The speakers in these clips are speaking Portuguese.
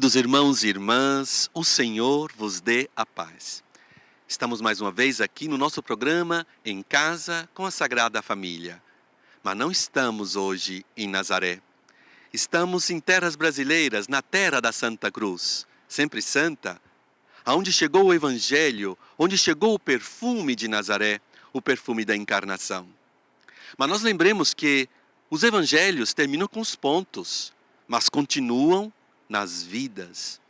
Queridos irmãos e irmãs, o Senhor vos dê a paz. Estamos mais uma vez aqui no nosso programa Em Casa com a Sagrada Família. Mas não estamos hoje em Nazaré. Estamos em terras brasileiras, na terra da Santa Cruz, sempre santa, aonde chegou o Evangelho, onde chegou o perfume de Nazaré, o perfume da encarnação. Mas nós lembremos que os Evangelhos terminam com os pontos, mas continuam nas vidas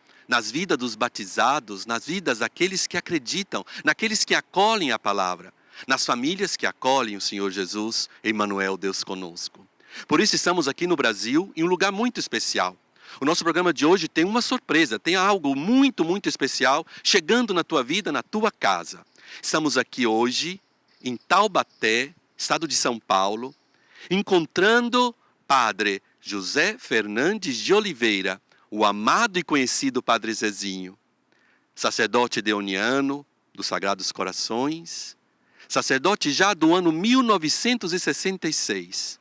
dos batizados, nas vidas daqueles que acreditam, naqueles que acolhem a palavra, nas famílias que acolhem o Senhor Jesus, Emmanuel, Deus conosco. Por isso estamos aqui no Brasil, em um lugar muito especial. O nosso programa de hoje tem uma surpresa, tem algo muito, muito especial chegando na tua vida, na tua casa. Estamos aqui hoje, em Taubaté, estado de São Paulo, encontrando Padre José Fernandes de Oliveira, o amado e conhecido Padre Zezinho, sacerdote deoniano dos Sagrados Corações, sacerdote já do ano 1966,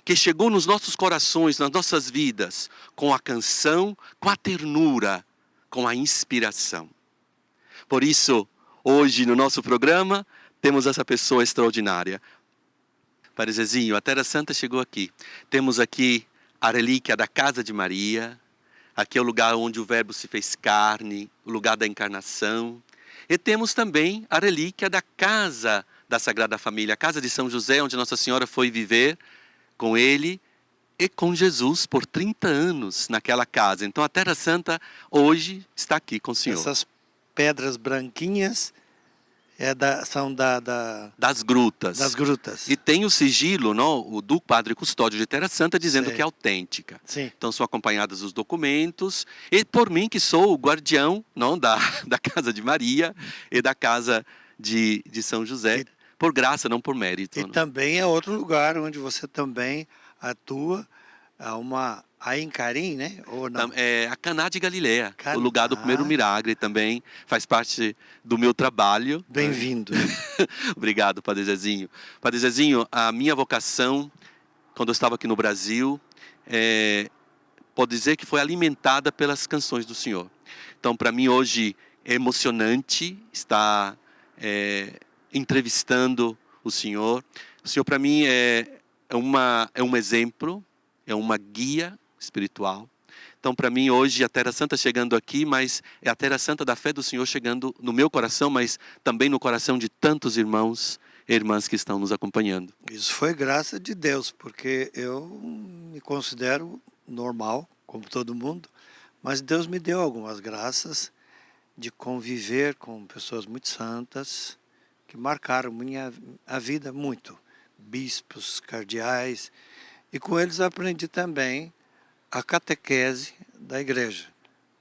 que chegou nos nossos corações, nas nossas vidas, com a canção, com a ternura, com a inspiração. Por isso, hoje no nosso programa, temos essa pessoa extraordinária. Padre Zezinho, a Terra Santa chegou aqui. Temos aqui a relíquia da Casa de Maria. Aqui é o lugar onde o Verbo se fez carne, o lugar da encarnação. E temos também a relíquia da Casa da Sagrada Família, a Casa de São José, onde Nossa Senhora foi viver com ele e com Jesus por 30 anos naquela casa. Então a Terra Santa hoje está aqui com o Senhor. Essas pedras branquinhas são das grutas. Das grutas. E tem o sigilo, não, o do Padre Custódio de Terra Santa, dizendo que é autêntica. Sim. Então são acompanhados os documentos. E por mim, que sou o guardião, não, da Casa de Maria e da Casa de São José. Por graça, não por mérito. E também é outro lugar onde você também atua. Aí em Carim, né? Ou não? É a Caná de Galileia, o lugar do primeiro milagre também, faz parte do meu trabalho. Bem-vindo. Obrigado, Padre Zezinho. Padre Zezinho, a minha vocação, quando eu estava aqui no Brasil, pode dizer que foi alimentada pelas canções do Senhor. Então, para mim hoje é emocionante estar entrevistando o Senhor. O Senhor para mim é um exemplo, é uma guia espiritual. Então, para mim, hoje, a Terra Santa chegando aqui, mas é a Terra Santa da fé do Senhor chegando no meu coração, mas também no coração de tantos irmãos e irmãs que estão nos acompanhando. Isso foi graça de Deus, porque eu me considero normal, como todo mundo, mas Deus me deu algumas graças de conviver com pessoas muito santas, que marcaram a vida muito. Bispos, cardeais, e com eles aprendi também a catequese da igreja.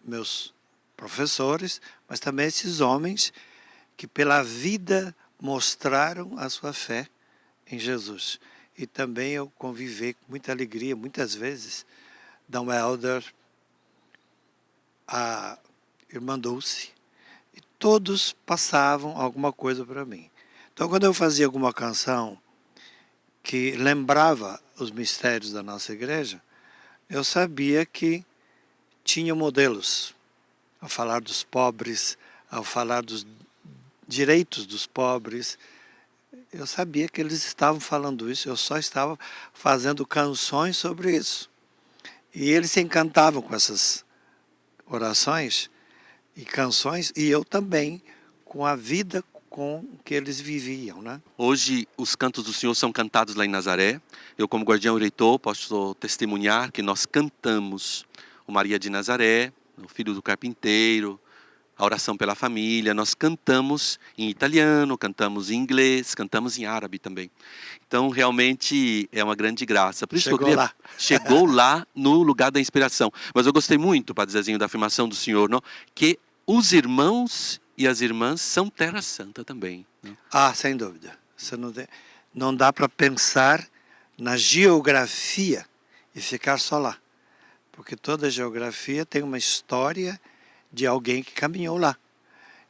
Meus professores, mas também esses homens que pela vida mostraram a sua fé em Jesus. E também eu convivei com muita alegria, muitas vezes, Dom Helder, a irmã Dulce, e todos passavam alguma coisa para mim. Então, quando eu fazia alguma canção que lembrava os mistérios da nossa igreja, eu sabia que tinha modelos ao falar dos pobres, ao falar dos direitos dos pobres. Eu sabia que eles estavam falando isso, eu só estava fazendo canções sobre isso. E eles se encantavam com essas orações e canções, e eu também, com a vida com que eles viviam, né? Hoje os cantos do Senhor são cantados lá em Nazaré. Eu, como guardião e reitor, posso testemunhar que nós cantamos o Maria de Nazaré, o Filho do Carpinteiro, a oração pela família. Nós cantamos em italiano, cantamos em inglês, cantamos em árabe também. Então realmente é uma grande graça. Por isso chegou lá no lugar da inspiração. Mas eu gostei muito, Padre Zezinho, da afirmação do Senhor, não? Que os irmãos e as irmãs são Terra Santa também. Né? Sem dúvida. Você não dá para pensar na geografia e ficar só lá. Porque toda geografia tem uma história de alguém que caminhou lá.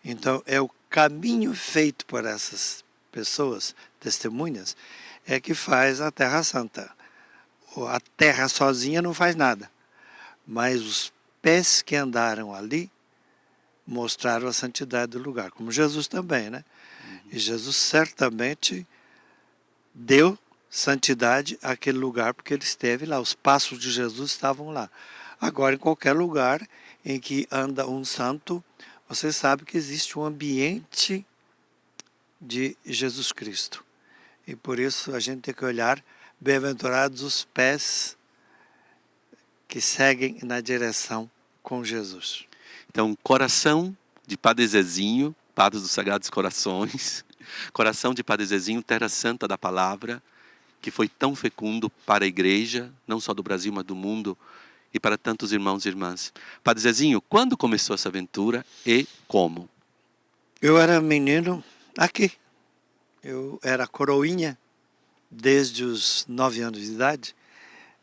Então, é o caminho feito por essas pessoas, testemunhas, é que faz a Terra Santa. A terra sozinha não faz nada. Mas os pés que andaram ali mostraram a santidade do lugar, como Jesus também, né? E Jesus certamente deu santidade àquele lugar porque ele esteve lá, os passos de Jesus estavam lá. Agora, em qualquer lugar em que anda um santo, você sabe que existe um ambiente de Jesus Cristo. E por isso a gente tem que olhar, bem-aventurados os pés que seguem na direção com Jesus. Então, coração de Padre Zezinho, Padre dos Sagrados Corações, coração de Padre Zezinho, terra santa da palavra, que foi tão fecundo para a igreja, não só do Brasil, mas do mundo, e para tantos irmãos e irmãs. Padre Zezinho, quando começou essa aventura e como? Eu era menino aqui. Eu era coroinha desde os 9 anos de idade,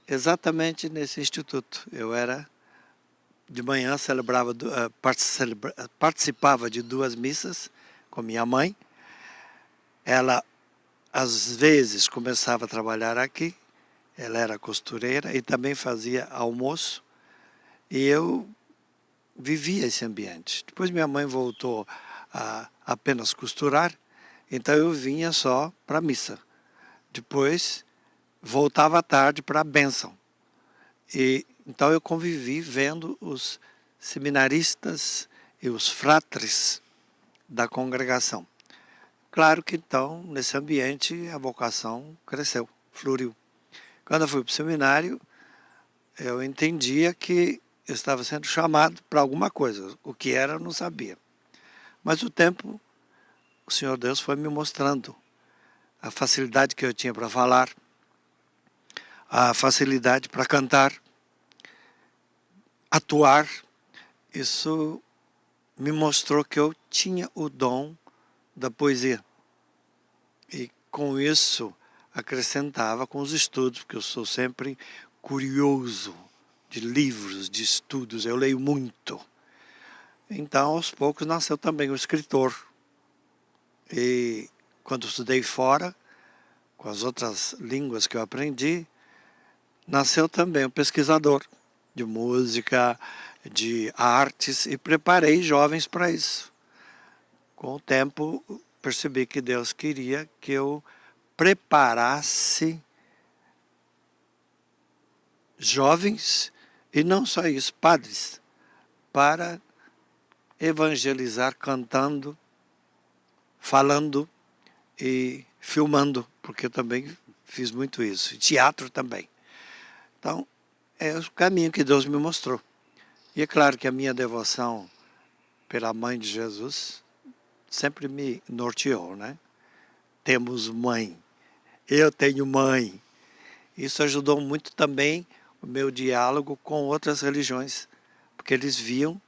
exatamente nesse instituto. Eu era, de manhã, participava de 2 missas com minha mãe. Ela, às vezes, começava a trabalhar aqui. Ela era costureira e também fazia almoço. E eu vivia esse ambiente. Depois minha mãe voltou a apenas costurar, então eu vinha só para a missa. Depois voltava à tarde para a bênção. E então eu convivi vendo os seminaristas e os fratres da congregação. Claro que então, nesse ambiente, a vocação cresceu, floriu. Quando eu fui para o seminário, eu entendia que eu estava sendo chamado para alguma coisa. O que era, eu não sabia. Mas o tempo, o Senhor Deus foi me mostrando a facilidade que eu tinha para falar, a facilidade para cantar, atuar. Isso me mostrou que eu tinha o dom da poesia. E com isso acrescentava com os estudos, porque eu sou sempre curioso de livros, de estudos, eu leio muito. Então, aos poucos, nasceu também o escritor. E quando estudei fora, com as outras línguas que eu aprendi, nasceu também o pesquisador de música, de artes, e preparei jovens para isso. Com o tempo, percebi que Deus queria que eu preparasse jovens, e não só isso, padres, para evangelizar cantando, falando e filmando, porque eu também fiz muito isso, e teatro também. Então, é o caminho que Deus me mostrou. E é claro que a minha devoção pela Mãe de Jesus sempre me norteou, né? Temos mãe, eu tenho mãe. Isso ajudou muito também o meu diálogo com outras religiões, porque eles viam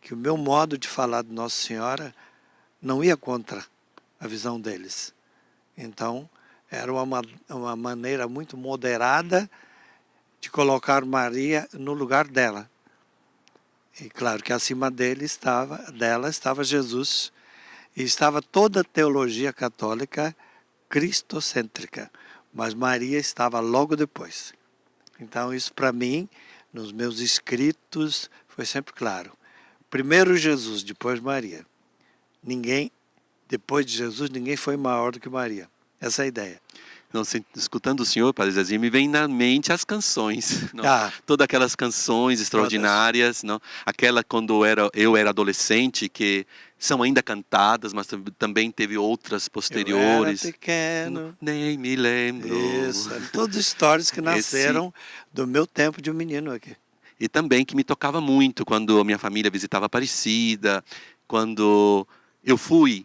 que o meu modo de falar de Nossa Senhora não ia contra a visão deles. Então, era uma maneira muito moderada de colocar Maria no lugar dela. E claro que acima dela estava Jesus, e estava toda a teologia católica cristocêntrica, mas Maria estava logo depois. Então isso para mim, nos meus escritos, foi sempre claro. Primeiro Jesus, depois Maria. Depois de Jesus, ninguém foi maior do que Maria. Essa é a ideia. Não, escutando o senhor, Padre Zezinho, me vem na mente as canções. Não? Ah, Todas aquelas canções extraordinárias. Não? Aquela quando eu era adolescente, que são ainda cantadas, mas também teve outras posteriores. Eu era pequeno. Nem me lembro. Isso, eram todas histórias que nasceram do meu tempo de um menino aqui. E também que me tocava muito quando a minha família visitava Aparecida, quando eu fui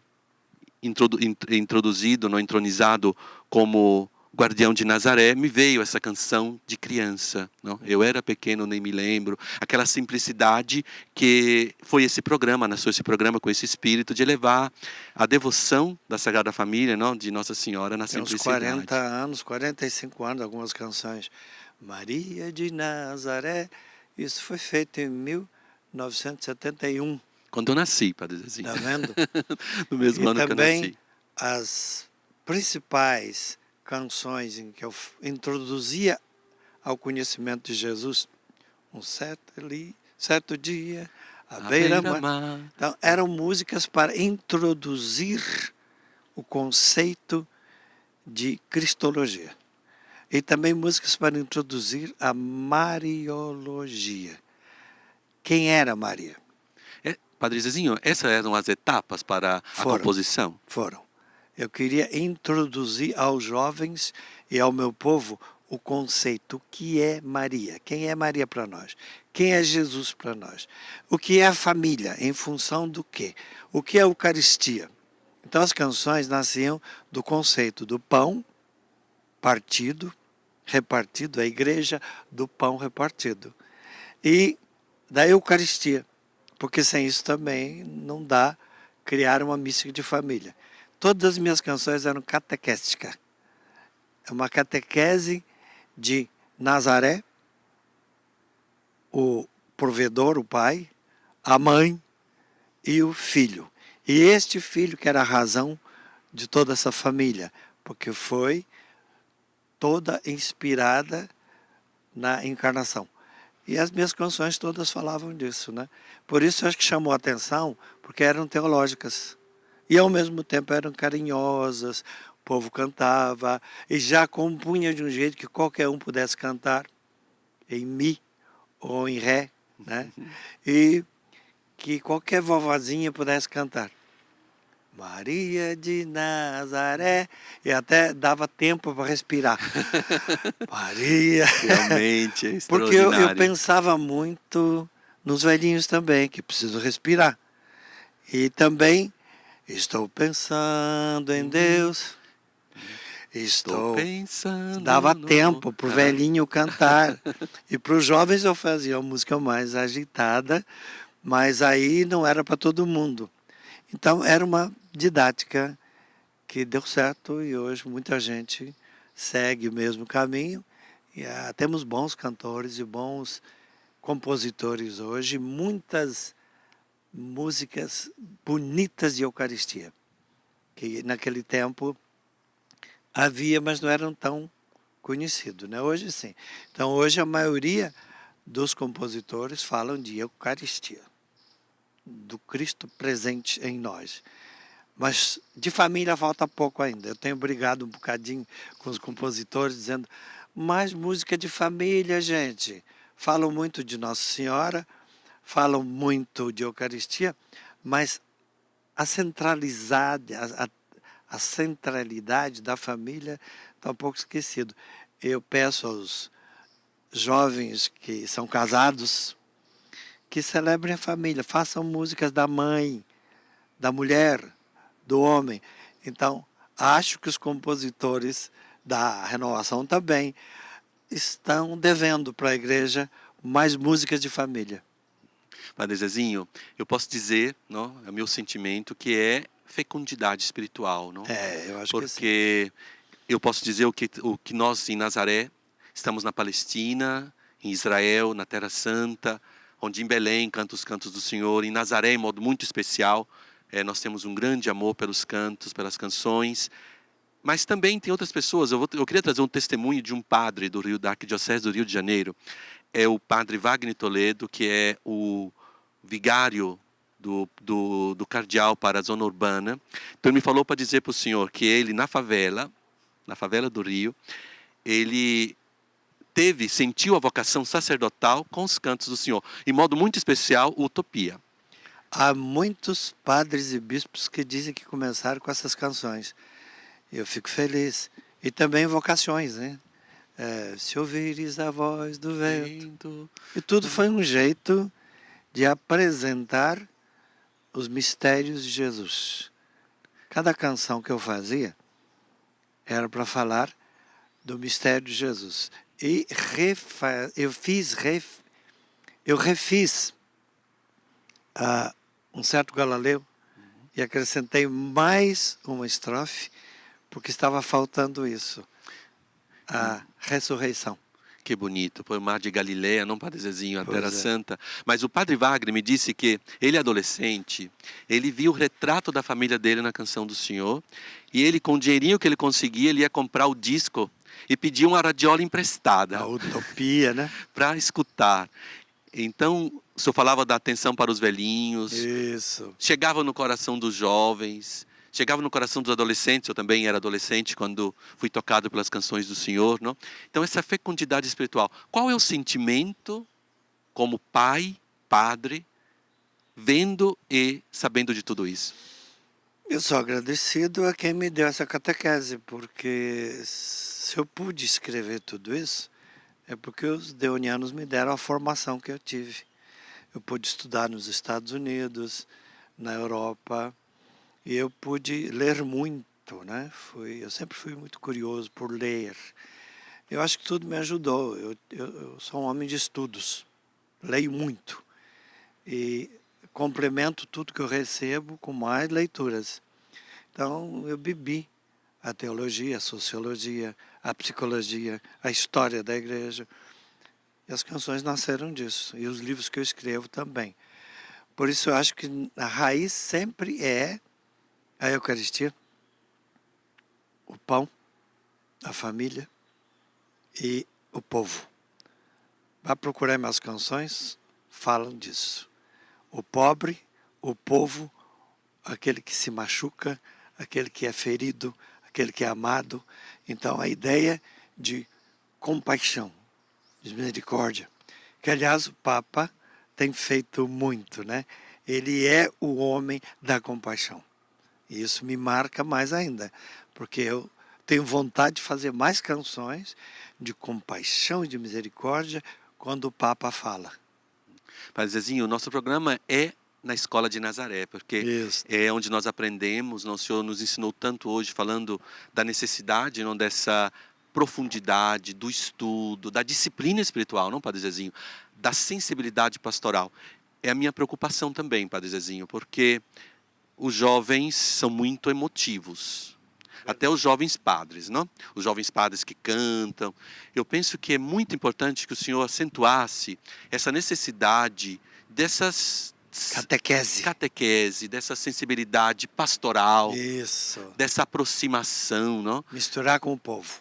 introduzido, não entronizado como guardião de Nazaré, me veio essa canção de criança. Não? Eu era pequeno, nem me lembro. Aquela simplicidade que foi esse programa, nasceu esse programa com esse espírito de levar a devoção da Sagrada Família, não? De Nossa Senhora na simplicidade. Tem uns 40 anos, 45 anos, algumas canções. Maria de Nazaré, isso foi feito em 1971. Quando eu nasci, Padre Zezinho. Está vendo? No mesmo ano que eu também nasci. as principais canções em que eu introduzia ao conhecimento de Jesus, um certo ali Certo dia, à À beira-mar. beira-mar. Então, eram músicas para introduzir o conceito de cristologia. E também músicas para introduzir a Mariologia. Quem era Maria? Padre Zezinho, essas eram as etapas para a Foram. composição? Foram. Eu queria introduzir aos jovens e ao meu povo o conceito: o que é Maria? Quem é Maria para nós? Quem é Jesus para nós? O que é a família? Em função do quê? O que é a Eucaristia? Então as canções nasciam do conceito do pão partido, repartido, a igreja do pão repartido. E da Eucaristia, porque sem isso também não dá criar uma mística de família. Todas as minhas canções eram catequésticas. É uma catequese de Nazaré, o provedor, o pai, a mãe e o filho. E este filho que era a razão de toda essa família, porque foi toda inspirada na encarnação. E as minhas canções todas falavam disso, né? Por isso eu acho que chamou a atenção, porque eram teológicas. E ao mesmo tempo eram carinhosas, o povo cantava e já compunha de um jeito que qualquer um pudesse cantar, em mi ou em ré, né? E que qualquer vovozinha pudesse cantar. Maria de Nazaré, e até dava tempo para respirar. Maria. Realmente, é Porque eu extraordinário. pensava muito nos velhinhos também, que precisam respirar. E também, estou pensando em Deus. Estou pensando Dava no tempo para o amor. velhinho cantar. E para os jovens eu fazia uma música mais agitada, mas aí não era para todo mundo. Então era uma didática que deu certo e hoje muita gente segue o mesmo caminho. E temos bons cantores e bons compositores hoje, muitas músicas bonitas de Eucaristia, que naquele tempo havia, mas não eram tão conhecidos, né? Hoje sim. Então hoje a maioria dos compositores falam de Eucaristia, do Cristo presente em nós. Mas de família falta pouco ainda. Eu tenho brigado um bocadinho com os compositores, dizendo: mais música de família, gente. Falam muito de Nossa Senhora, falam muito de Eucaristia, mas a centralidade da família está um pouco esquecido. Eu peço aos jovens que são casados que celebrem a família, façam músicas da mãe, da mulher, do homem. Então, acho que os compositores da renovação também estão devendo para a igreja mais músicas de família. Padre Zezinho, eu posso dizer, não, é o meu sentimento, que é fecundidade espiritual, não? Eu acho que sim. Porque eu posso dizer o que nós em Nazaré estamos na Palestina, em Israel, na Terra Santa, onde em Belém canta os cantos do Senhor, em Nazaré, em modo muito especial, nós temos um grande amor pelos cantos, pelas canções, mas também tem outras pessoas. Eu queria trazer um testemunho de um padre da Arquidiocese do Rio de Janeiro, é o padre Wagner Toledo, que é o vigário do cardeal para a zona urbana. Então ele me falou para dizer para o senhor que ele, na favela do Rio, ele sentiu a vocação sacerdotal com os cantos do Senhor, em modo muito especial, Utopia. Há muitos padres e bispos que dizem que começaram com essas canções. Eu fico feliz. E também vocações, né? Se ouvires a voz do vento. E tudo foi um jeito de apresentar os mistérios de Jesus. Cada canção que eu fazia era para falar do mistério de Jesus. E eu refiz um certo Galileu e acrescentei mais uma estrofe, porque estava faltando isso, a ressurreição. Que bonito, foi o Mar de Galileia, não Padre Zezinho, a Terra Santa. Mas o Padre Wagner me disse que ele, adolescente, ele viu o retrato da família dele na Canção do Senhor, e ele, com o dinheirinho que ele conseguia, ele ia comprar o disco e pedia uma radiola emprestada. A utopia, né? Para escutar. Então, o senhor falava da atenção para os velhinhos, Isso. chegava no coração dos jovens, chegava no coração dos adolescentes. Eu também era adolescente quando fui tocado pelas canções do Senhor, não? Então, essa fecundidade espiritual. Qual é o sentimento como pai, padre, vendo e sabendo de tudo isso? Eu sou agradecido a quem me deu essa catequese, porque se eu pude escrever tudo isso, é porque os deonianos me deram a formação que eu tive. Eu pude estudar nos Estados Unidos, na Europa, e eu pude ler muito, né? Eu sempre fui muito curioso por ler. Eu acho que tudo me ajudou. Eu sou um homem de estudos, leio muito e complemento tudo que eu recebo com mais leituras. Então, eu bebi a teologia, a sociologia, a psicologia, a história da igreja. E as canções nasceram disso. E os livros que eu escrevo também. Por isso, eu acho que a raiz sempre é a Eucaristia, o pão, a família e o povo. Vá procurar minhas canções, falam disso. O pobre, o povo, aquele que se machuca, aquele que é ferido, aquele que é amado. Então, a ideia de compaixão, de misericórdia, que, aliás, o Papa tem feito muito, né? Ele é o homem da compaixão. E isso me marca mais ainda, porque eu tenho vontade de fazer mais canções de compaixão e de misericórdia quando o Papa fala. Padre Zezinho, o nosso programa é na Escola de Nazaré, porque Isso. é onde nós aprendemos, o Senhor nos ensinou tanto hoje, falando da necessidade, não, dessa profundidade, do estudo, da disciplina espiritual, não, Padre Zezinho? Da sensibilidade pastoral. É a minha preocupação também, Padre Zezinho, porque os jovens são muito emotivos. Até os jovens padres, não? Os jovens padres que cantam. Eu penso que é muito importante que o Senhor acentuasse essa necessidade dessas catequese, dessa sensibilidade pastoral, Isso. dessa aproximação, não? Misturar com o povo.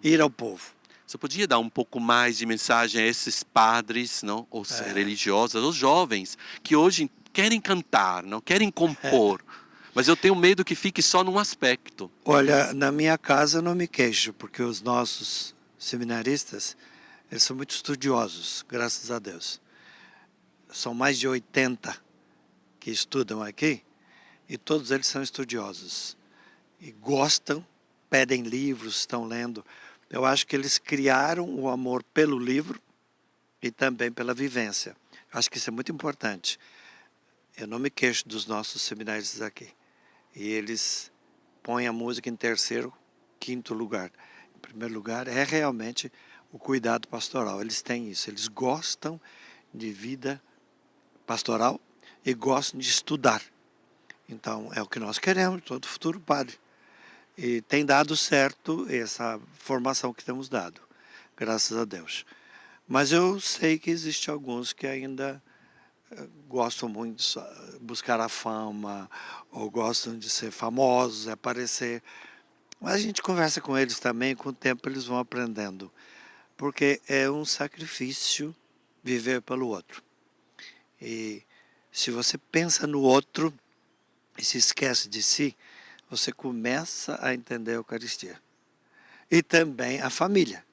Ir ao povo. Você podia dar um pouco mais de mensagem a esses padres, não? Ou religiosos, os jovens que hoje querem cantar, não querem compor, mas eu tenho medo que fique só num aspecto. Olha, na minha casa eu não me queixo, porque os nossos seminaristas, eles são muito estudiosos, graças a Deus. São mais de 80 que estudam aqui, e todos eles são estudiosos. E gostam, pedem livros, estão lendo. Eu acho que eles criaram o amor pelo livro e também pela vivência. Acho que isso é muito importante. Eu não me queixo dos nossos seminaristas aqui. E eles põem a música em terceiro, quinto lugar. Em primeiro lugar, é realmente o cuidado pastoral. Eles têm isso. Eles gostam de vida pastoral e gostam de estudar. Então, é o que nós queremos, todo futuro padre. E tem dado certo essa formação que temos dado, graças a Deus. Mas eu sei que existe alguns que ainda gostam muito de buscar a fama, ou gostam de ser famosos, aparecer. Mas a gente conversa com eles também, com o tempo eles vão aprendendo. Porque é um sacrifício viver pelo outro. E se você pensa no outro e se esquece de si, você começa a entender a Eucaristia. E também a família,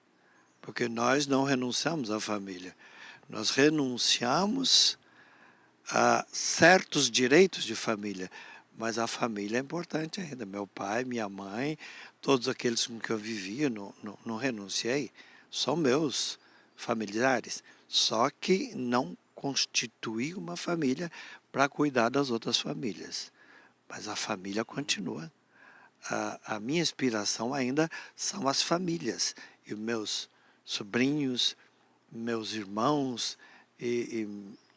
porque nós não renunciamos à família. Nós renunciamos a certos direitos de família, mas a família é importante ainda. Meu pai, minha mãe, todos aqueles com que eu vivia, não renunciei, são meus familiares. Só que não constituí uma família para cuidar das outras famílias. Mas a família continua. A minha inspiração ainda são as famílias. E meus sobrinhos, meus irmãos, e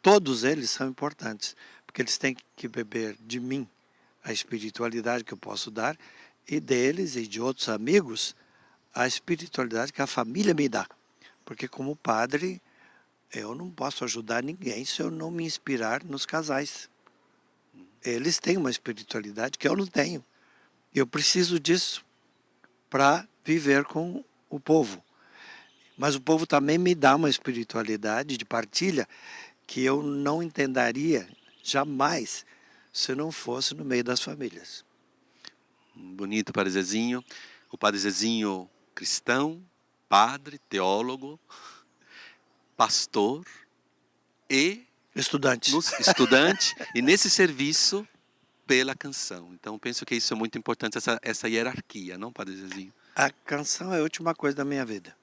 todos eles são importantes. Porque eles têm que beber de mim a espiritualidade que eu posso dar, e deles e de outros amigos, a espiritualidade que a família me dá. Porque como padre, eu não posso ajudar ninguém se eu não me inspirar nos casais. Eles têm uma espiritualidade que eu não tenho. Eu preciso disso para viver com o povo. Mas o povo também me dá uma espiritualidade de partilha que eu não entenderia jamais se não fosse no meio das famílias. Bonito, Padre Zezinho. O Padre Zezinho cristão, padre, teólogo, pastor e Estudante. estudante e nesse serviço pela canção. Então penso que isso é muito importante, essa hierarquia, não, Padre Zezinho? A canção é a última coisa da minha vida.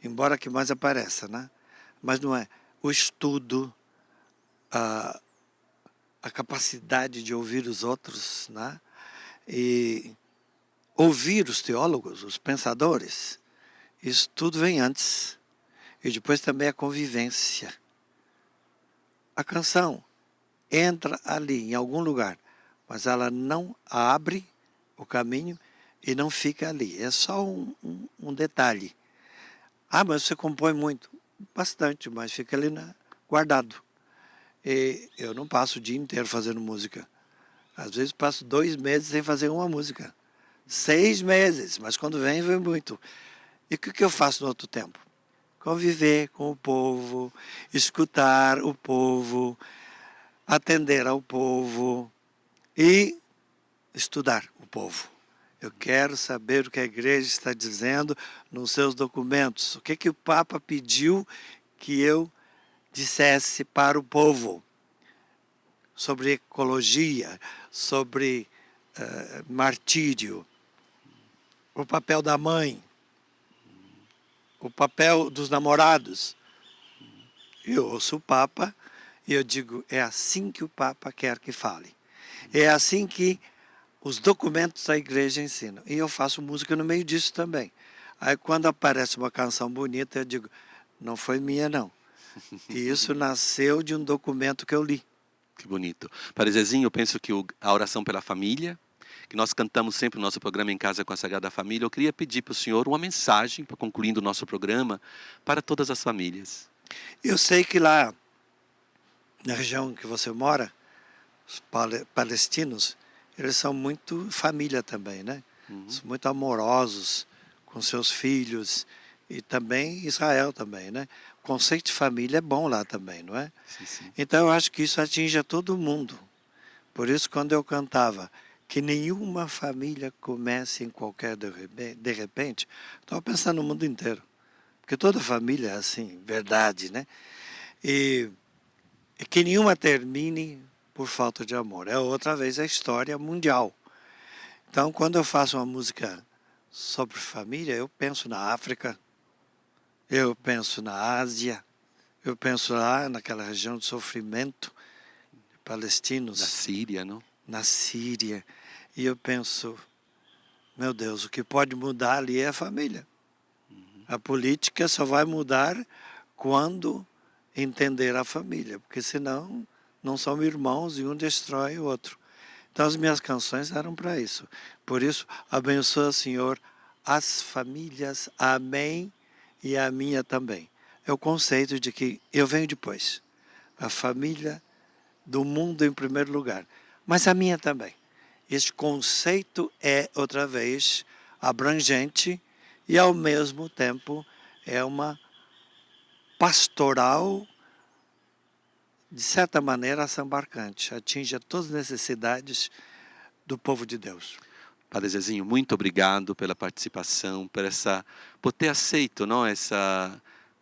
Embora que mais apareça, né? Mas não é. O estudo, a capacidade de ouvir os outros, né? E ouvir os teólogos, os pensadores, isso tudo vem antes. E depois também a convivência. A canção entra ali, em algum lugar, mas ela não abre o caminho e não fica ali. É só um detalhe. Ah, mas você compõe muito. Bastante, mas fica ali guardado. E eu não passo o dia inteiro fazendo música. Às vezes passo 2 meses sem fazer uma música. 6 meses, mas quando vem muito. E o que eu faço no outro tempo? Conviver com o povo, escutar o povo, atender ao povo e estudar o povo. Eu quero saber o que a igreja está dizendo nos seus documentos. O que o Papa pediu que eu dissesse para o povo sobre ecologia, sobre martírio, o papel da mãe, o papel dos namorados. Eu ouço o Papa e eu digo, é assim que o Papa quer que fale. É assim que os documentos da igreja ensinam. E eu faço música no meio disso também. Aí quando aparece uma canção bonita, eu digo, não foi minha não. E isso nasceu de um documento que eu li. Que bonito. Padre Zezinho, eu penso que a oração pela família, que nós cantamos sempre no nosso programa Em Casa com a Sagrada Família, eu queria pedir para o senhor uma mensagem, concluindo o nosso programa, para todas as famílias. Eu sei que lá, na região que você mora, os palestinos, eles são muito família também, né? São muito amorosos com seus filhos e também Israel também, né? O conceito de família é bom lá também, não é? Sim, sim. Então eu acho que isso atinge a todo mundo. Por isso quando eu cantava que nenhuma família comece em qualquer de repente, estava pensando no mundo inteiro. Porque toda família é assim, verdade, né? E que nenhuma termine por falta de amor. É outra vez a história mundial. Então, quando eu faço uma música sobre família, eu penso na África, eu penso na Ásia, eu penso lá naquela região de sofrimento de palestinos. Da Síria, não? Na Síria. E eu penso, meu Deus, o que pode mudar ali é a família. A política só vai mudar quando entender a família, porque senão não são irmãos e um destrói o outro. Então as minhas canções eram para isso. Por isso, abençoa, Senhor, as famílias, amém, e a minha também. É o conceito de que eu venho depois. A família do mundo em primeiro lugar, mas a minha também. Este conceito é, outra vez, abrangente e, ao mesmo tempo, é uma pastoral, de certa maneira, assambarcante. Atinge a todas as necessidades do povo de Deus. Padre Zezinho, muito obrigado pela participação, por ter aceito, não,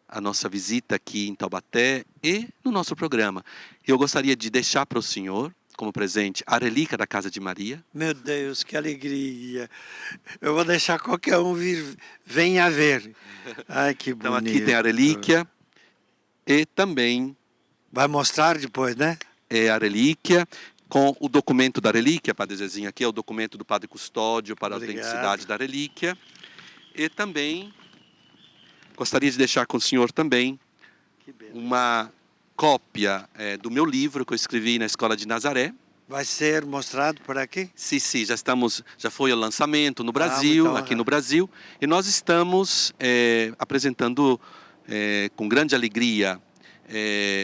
a nossa visita aqui em Taubaté e no nosso programa. Eu gostaria de deixar para o senhor, como presente, a relíquia da Casa de Maria. Meu Deus, que alegria! Eu vou deixar qualquer um vir, venha ver. Ai, que bonito. Então aqui tem a relíquia e também vai mostrar depois, né? A relíquia com o documento da relíquia, Padre Zezinho. Aqui é o documento do Padre Custódio para Obrigado. A autenticidade da relíquia. E também gostaria de deixar com o senhor também uma cópia do meu livro que eu escrevi na Escola de Nazaré. Vai ser mostrado por aqui? Sim, já foi o lançamento no Brasil, aqui no Brasil. E nós estamos apresentando com grande alegria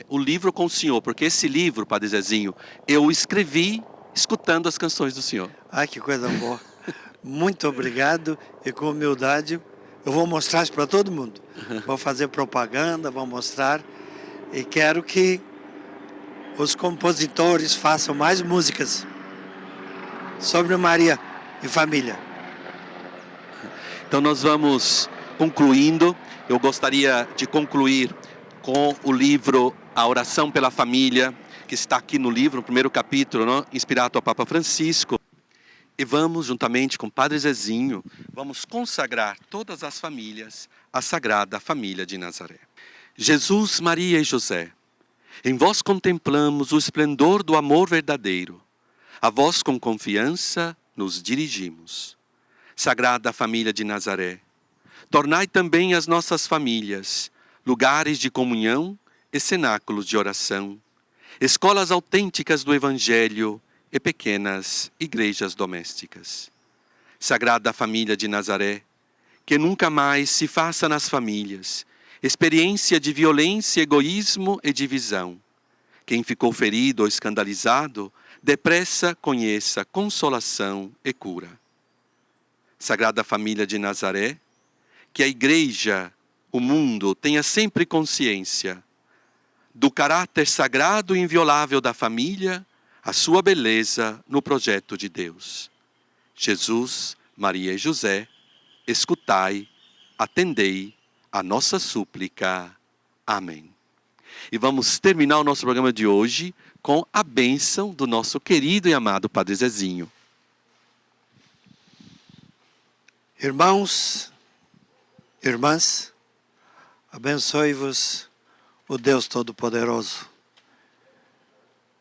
o livro com o senhor, porque esse livro, Padre Zezinho, eu escrevi escutando as canções do senhor. Ai, que coisa boa. Muito obrigado e com humildade Eu vou mostrar isso para todo mundo. Vou fazer propaganda, vou mostrar. E quero que os compositores façam mais músicas sobre Maria e família. Então nós vamos concluindo. Eu gostaria de concluir com o livro A Oração pela Família, que está aqui no livro, no primeiro capítulo, não? Inspirado ao Papa Francisco. E vamos, juntamente com o Padre Zezinho, vamos consagrar todas as famílias à Sagrada Família de Nazaré. Jesus, Maria e José, em vós contemplamos o esplendor do amor verdadeiro. A vós com confiança nos dirigimos. Sagrada Família de Nazaré, tornai também as nossas famílias lugares de comunhão e cenáculos de oração, escolas autênticas do Evangelho e pequenas igrejas domésticas. Sagrada Família de Nazaré, que nunca mais se faça nas famílias experiência de violência, egoísmo e divisão. Quem ficou ferido ou escandalizado, depressa conheça consolação e cura. Sagrada Família de Nazaré, que a Igreja, o mundo, tenha sempre consciência do caráter sagrado e inviolável da família, a sua beleza no projeto de Deus. Jesus, Maria e José, escutai, atendei a nossa súplica. Amém. E vamos terminar o nosso programa de hoje com a bênção do nosso querido e amado Padre Zezinho. Irmãos, irmãs, abençoe-vos o Deus Todo-Poderoso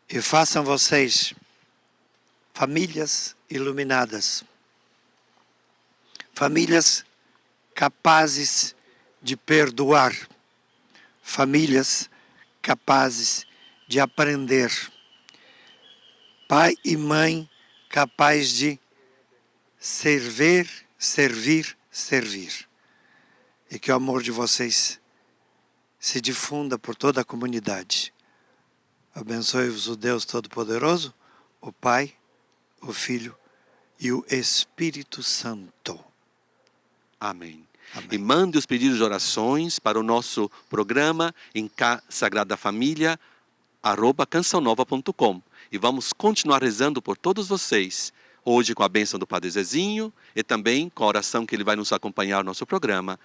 e façam vocês famílias iluminadas, famílias capazes de perdoar, famílias capazes de aprender, pai e mãe capazes de servir. E que o amor de vocês se difunda por toda a comunidade. Abençoe-vos o Deus Todo-Poderoso, o Pai, o Filho e o Espírito Santo. Amém. Amém. E mande os pedidos de orações para o nosso programa em Sagrada Família, @cançãonova.com. E vamos continuar rezando por todos vocês. Hoje com a bênção do Padre Zezinho e também com a oração que ele vai nos acompanhar no nosso programa.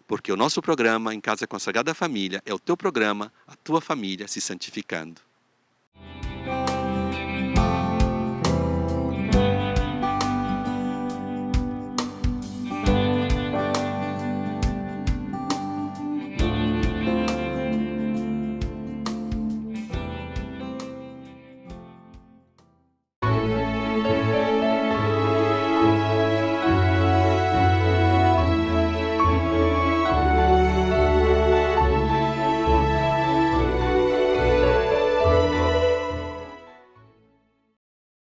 Porque o nosso programa, Em Casa com a Sagrada Família, é o teu programa, a tua família se santificando.